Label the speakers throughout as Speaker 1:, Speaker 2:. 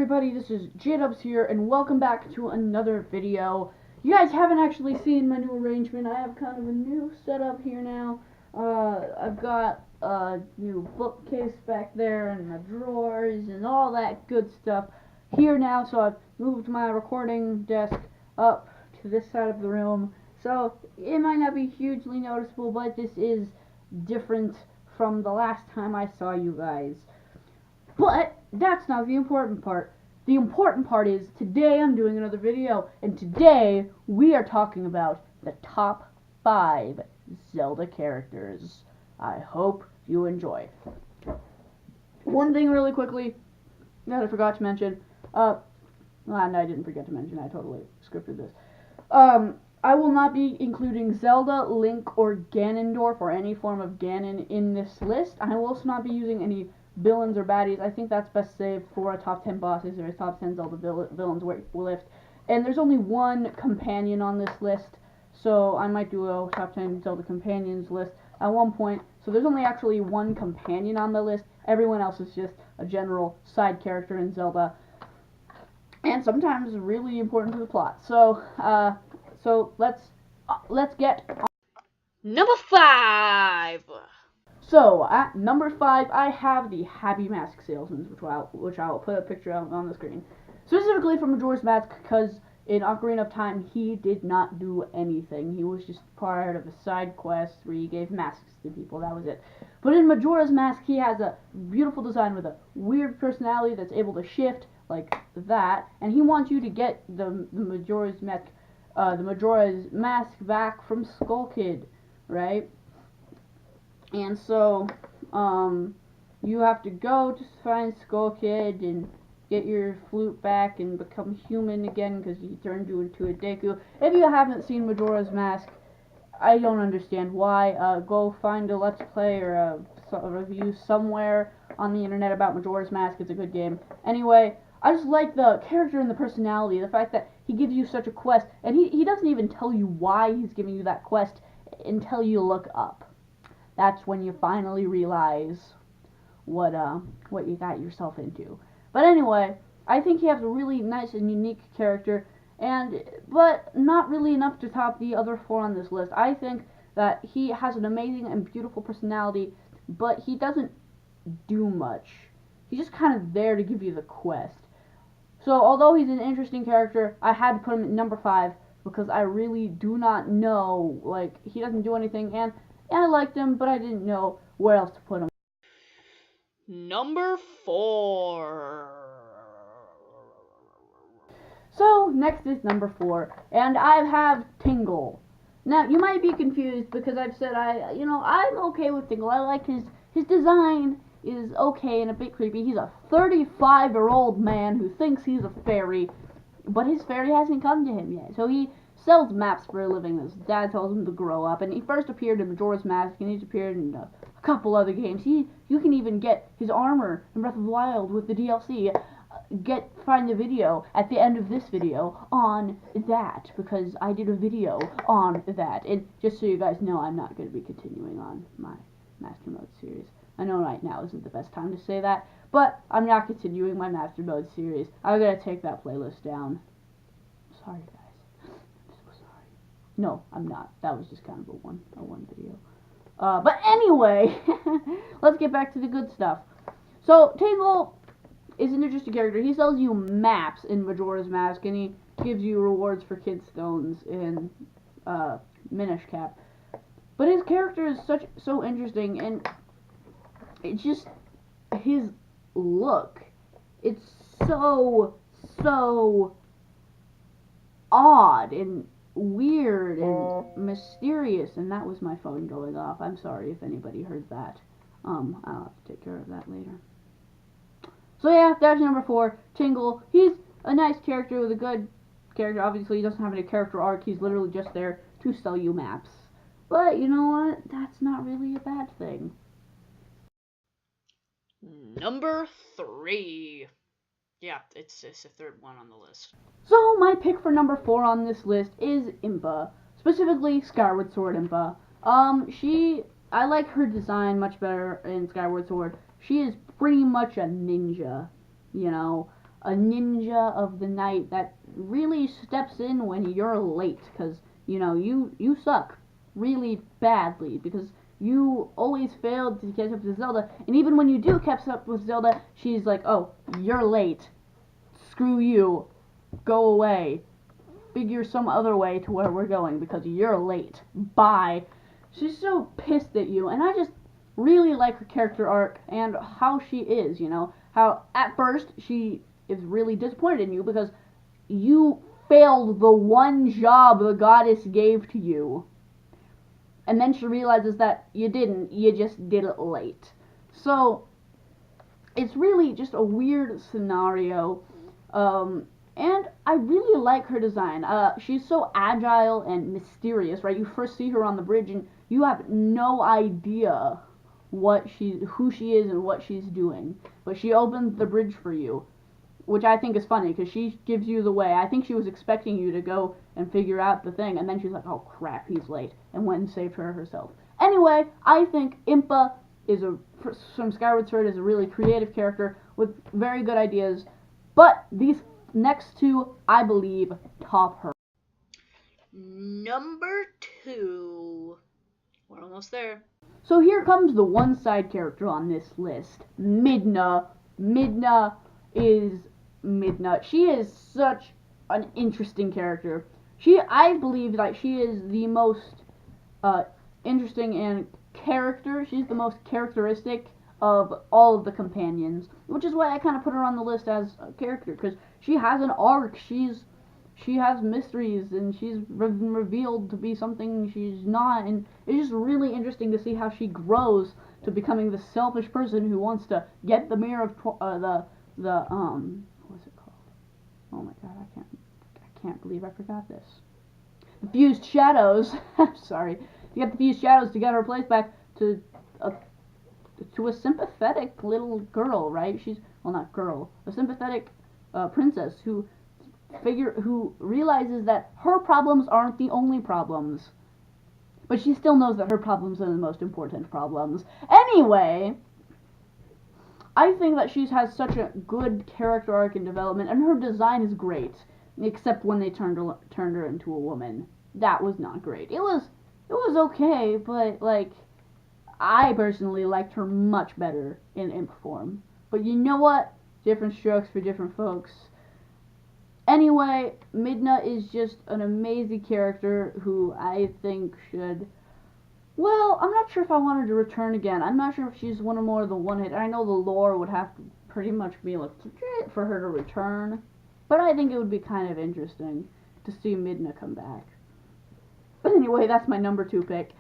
Speaker 1: everybody, this is jdubs here, and welcome back to another video. You guys haven't actually seen my new arrangement. I have kind of a new setup here now. I've got a new bookcase back there, and the drawers, and all that good stuff here now. So I've moved my recording desk up to this side of the room. So it might not be hugely noticeable, but this is different from the last time I saw you guys. But that's not the important part. The important part is today I'm doing another video, and today we are talking about the top 5 Zelda characters. I hope you enjoy. One thing really quickly that I forgot to mention, I didn't forget to mention, I totally scripted this. I will not be including Zelda, Link, or Ganondorf, or any form of Ganon in this list. I will also not be using any villains or baddies. I think that's best saved for a top 10 bosses or a top 10 Zelda villains list. And there's only one companion on this list, so I might do a top 10 Zelda companions list at one point. So there's only actually one companion on the list. Everyone else is just a general side character in Zelda, and sometimes really important to the plot. So let's get on.
Speaker 2: Number 5.
Speaker 1: So, at number 5, I have the Happy Mask Salesman, which I will put a picture of on the screen. Specifically from Majora's Mask, because in Ocarina of Time, he did not do anything. He was just part of a side quest where he gave masks to people, that was it. But in Majora's Mask, he has a beautiful design with a weird personality that's able to shift, like that, and he wants you to get the Majora's Mask back from Skull Kid, right? And so, you have to go to find Skull Kid and get your flute back and become human again because he turned you into a Deku. If you haven't seen Majora's Mask, I don't understand why. Go find a Let's Play or a review somewhere on the internet about Majora's Mask. It's a good game. Anyway, I just like the character and the personality, the fact that he gives you such a quest, and he doesn't even tell you why he's giving you that quest until you look up. That's when you finally realize what you got yourself into. But anyway, I think he has a really nice and unique character, but not really enough to top the other 4 on this list. I think that he has an amazing and beautiful personality, but he doesn't do much. He's just kind of there to give you the quest. So although he's an interesting character, I had to put him at number 5 because I really do not know, like, he doesn't do anything, and I liked him, but I didn't know where else to put him.
Speaker 2: Number 4.
Speaker 1: So, next is number 4, and I have Tingle. Now, you might be confused because I've said I'm okay with Tingle. I like his design is okay and a bit creepy. He's a 35-year-old man who thinks he's a fairy, but his fairy hasn't come to him yet. So he sells maps for a living. His dad tells him to grow up, and he first appeared in Majora's Mask, and he's appeared in a couple other games. You can even get his armor in Breath of the Wild with the DLC. Find the video at the end of this video on that, because I did a video on that. And just so you guys know, I'm not going to be continuing on my Master Mode series. I know right now isn't the best time to say that, but I'm not continuing my Master Mode series. I'm going to take that playlist down. Sorry, guys. I'm so sorry. No, I'm not. That was just kind of a one video. But anyway, let's get back to the good stuff. So, Tingle is an interesting character. He sells you maps in Majora's Mask, and he gives you rewards for Kid Stones in Minish Cap. But his character is so interesting, and it's just his look. It's so odd and weird and mysterious. And that was my phone going off. I'm sorry if anybody heard that. I'll have to take care of that later. So yeah, that's number 4, Tingle. He's a nice character with a good character. Obviously, he doesn't have any character arc. He's literally just there to sell you maps. But you know what? That's not really a bad thing.
Speaker 2: Number 3. Yeah, it's the 3rd one on the list.
Speaker 1: So my pick for number 4 on this list is Impa. Specifically, Skyward Sword Impa. I like her design much better in Skyward Sword. She is pretty much a ninja, you know. a ninja of the night that really steps in when you're late, because you know you suck really badly because you always failed to catch up to Zelda, and even when you do catch up with Zelda, she's like, oh, you're late, screw you, go away, figure some other way to where we're going because you're late, bye. She's so pissed at you, and I just really like her character arc and how she is, you know, how at first she is really disappointed in you because you failed the one job the goddess gave to you. And then she realizes that you didn't, you just did it late. So, it's really just a weird scenario. And I really like her design. She's so agile and mysterious, right? You first see her on the bridge and you have no idea who she is and what she's doing. But she opens the bridge for you, which I think is funny because she gives you the way. I think she was expecting you to go and figure out the thing, and then she's like, oh crap, he's late, and went and saved her herself. Anyway, I think Impa from Skyward Sword is a really creative character with very good ideas, but these next two, I believe, top her.
Speaker 2: Number 2. We're almost there.
Speaker 1: So here comes the one side character on this list, Midna. Midna is Midna. She is such an interesting character. I believe that she is the most interesting in character. She's the most characteristic of all of the companions, which is why I kind of put her on the list as a character, because she has an arc. She has mysteries, and she's revealed to be something she's not, and it's just really interesting to see how she grows to becoming the selfish person who wants to get the mirror of what's it called? Oh my god, I can't believe I forgot this. The fused shadows. Sorry, to get the fused shadows to get her place back to a sympathetic little girl, right? Not girl, a sympathetic princess who realizes that her problems aren't the only problems. But she still knows that her problems are the most important problems. Anyway, I think that she has such a good character arc and development, and her design is great. Except when they turned her into a woman. That was not great. It was okay, but like, I personally liked her much better in imp form. But you know what? Different strokes for different folks. Anyway, Midna is just an amazing character who I think should... Well, I'm not sure if I want her to return again. I'm not sure if she's one of more of the one-hit. I know the lore would have to pretty much be like for her to return. But I think it would be kind of interesting to see Midna come back. But anyway, that's my number 2 pick.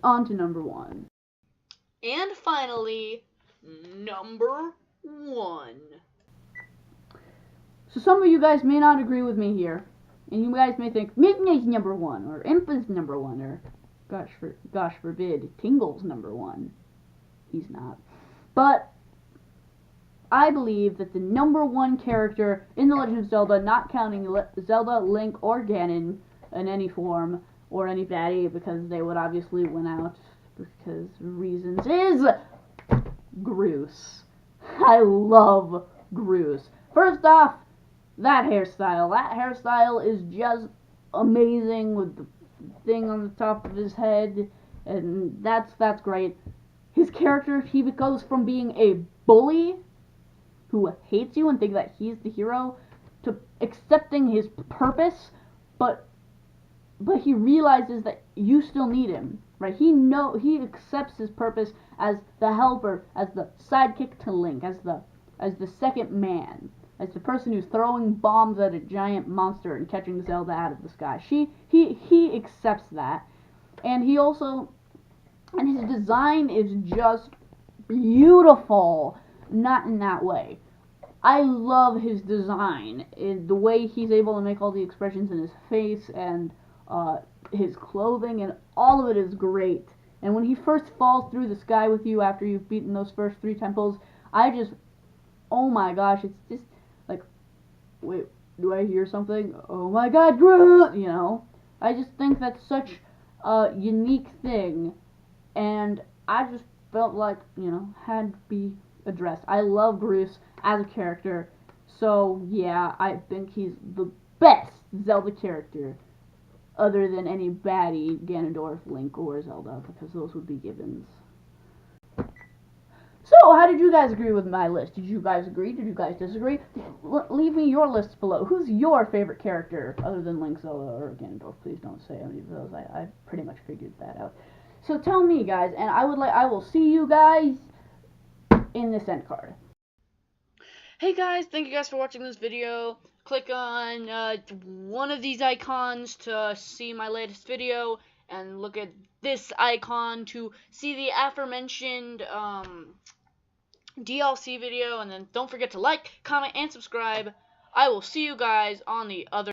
Speaker 1: On to number 1.
Speaker 2: And finally, number 1.
Speaker 1: So some of you guys may not agree with me here, and you guys may think Midna's number 1, or Impa's number 1, or gosh forbid, Tingle's number 1. He's not. But I believe that the number 1 character in The Legend of Zelda, not counting Zelda, Link, or Ganon in any form, or any baddie, because they would obviously win out, because reasons, is Groose. I love Groose. First off, that hairstyle is just amazing with the thing on the top of his head, and that's great. His character, he goes from being a bully who hates you and thinks that he's the hero to accepting his purpose, but he realizes that you still need him, right? He accepts his purpose as the helper, as the sidekick to Link, as the second man, as the person who's throwing bombs at a giant monster and catching Zelda out of the sky. He accepts that, and his design is just beautiful. Not in that way. I love his design, the way he's able to make all the expressions in his face and his clothing, and all of it is great. And when he first falls through the sky with you after you've beaten those first 3 temples, oh my gosh, it's just like, wait, do I hear something? Oh my god, Groot! You know, I just think that's such a unique thing, and I just felt like, had to be addressed. I love Groose as a character So yeah, I think he's the best Zelda character, other than any baddie, Ganondorf, Link, or Zelda, because those would be givens. So, how did you guys agree with my list? Did you guys agree? Did you guys disagree? Leave me your lists below. Who's your favorite character other than Link, Zelda, or Ganondorf? Please don't say any of those. I pretty much figured that out. So tell me, guys, and I will see you guys in this end card.
Speaker 2: Hey guys, thank you guys for watching this video. Click on one of these icons to see my latest video, and look at this icon to see the aforementioned DLC video, and then don't forget to like, comment, and subscribe. I will see you guys on the other